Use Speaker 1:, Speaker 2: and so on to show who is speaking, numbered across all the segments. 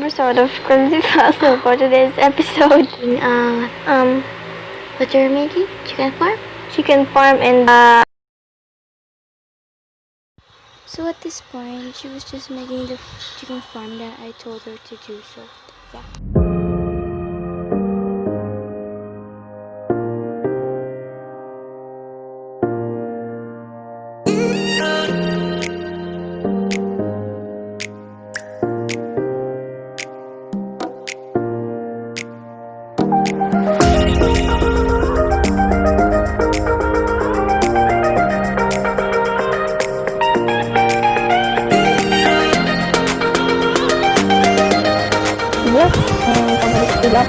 Speaker 1: episode of Crazy Puzzle for today's episode.
Speaker 2: What you're making? Chicken farm?
Speaker 1: Chicken farm and
Speaker 2: So at this point, she was just making the chicken farm that I told her to do, so yeah.
Speaker 1: pabalik sila.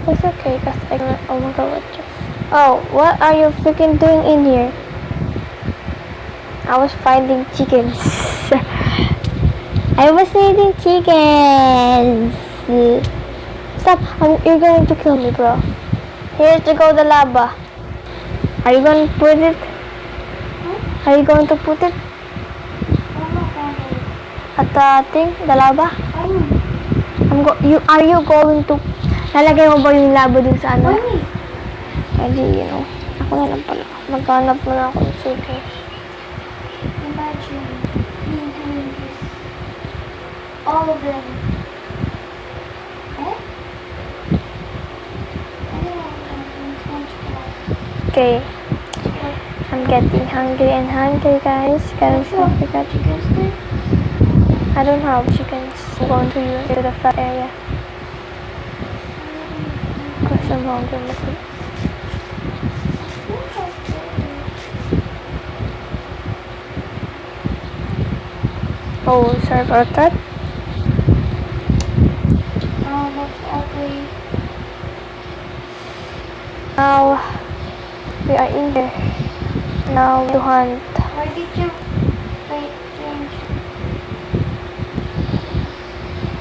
Speaker 1: It's okay, cause I can. Oh my god, what the? Oh, what are you freaking doing in here? I was finding chickens. I was eating chickens. Stop! You're going to kill me, bro. Here's to go the lava. Are you going to put it? Are you going to put it at the thing, the lava? Are you going to? Lalagay mo ba yung lava dun sa ano? Pwede, you know. Ako na lang pala. Maghanap mo na ako ng chickens.
Speaker 2: Imagine me doing this. All of them. Eh?
Speaker 1: Okay. I'm getting hungry and hungry, guys. Guys, I got chickens there. I don't have chickens. I'm going to the flat area. Because I'm hungry. Oh, sorry about that.
Speaker 2: Oh, that's ugly.
Speaker 1: Now, we are in there. Now, to hunt.
Speaker 2: Why did you change?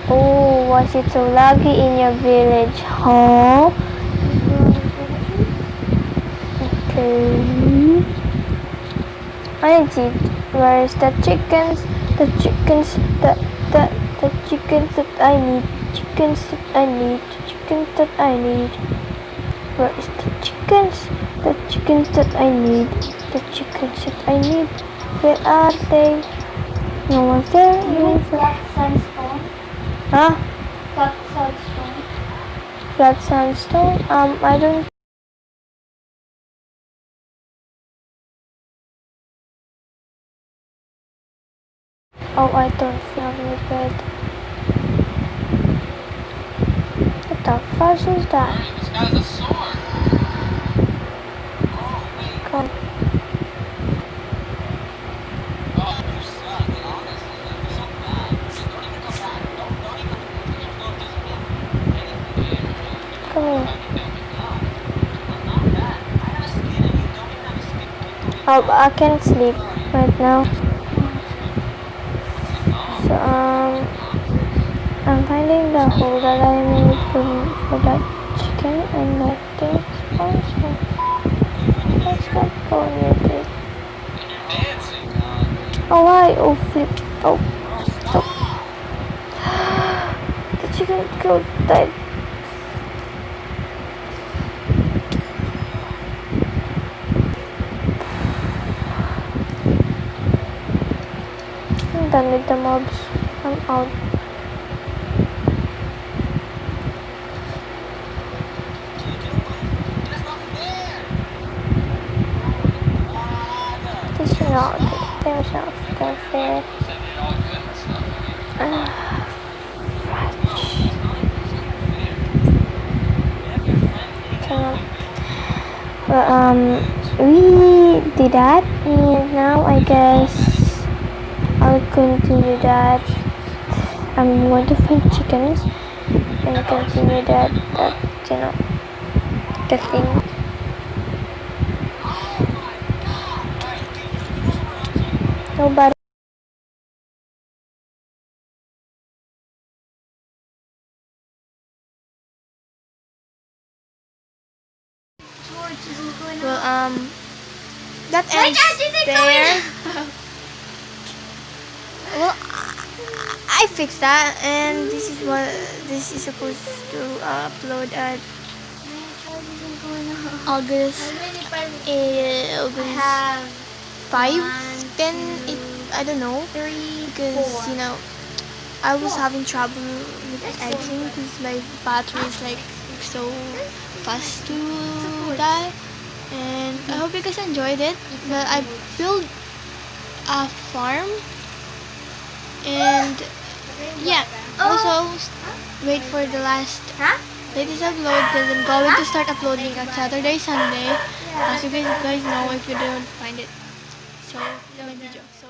Speaker 1: Oh, was it so laggy in your village? Huh? Okay. I see. Where is the chickens? The chickens that chickens that I need. Chickens that I need. Chickens that I need. Where is the chickens? The chickens that I need. The chickens that I need. Where are they? No one's there. No one's there.
Speaker 2: Black sandstone.
Speaker 1: Huh?
Speaker 2: Black sandstone.
Speaker 1: Flat sandstone? I don't. Oh, I don't have any bed. What the fuck is that?
Speaker 3: This guy's a sword. Oh, wait.
Speaker 1: Come.
Speaker 3: Oh, you suck, and honestly, you're so bad. Just don't even come back. Don't even. You don't just anything.
Speaker 1: Come here.
Speaker 3: I'm not bad. I have a skin, and you don't even have a skin.
Speaker 1: Oh, I can't sleep right now. So, I'm finding the hole that I made for that chicken and that thing. Also, let's not go near this.
Speaker 3: Dancing.
Speaker 1: Oh, why? Oh, flip. Oh, stop. The chicken killed that. I'm done with the mobs. I'm out.
Speaker 3: That's not fair.
Speaker 1: This is not. There's not fair.
Speaker 3: Said it all good and stuff.
Speaker 1: Well, we did that, and now I guess I'll continue that. I'm going to find chickens and continue that you know, the thing. Nobody. Well, that ends there. Well, I fixed that, and this is what this is supposed to upload at August. August 5, 10, I don't know, because you know I was having trouble with editing because my battery is like so fast to die. And I hope you guys enjoyed it. But I built a farm, and yeah. Also, wait for the latest upload because I'm going to start uploading on Saturday, Sunday, as you guys know if you don't find it. So, my video. So.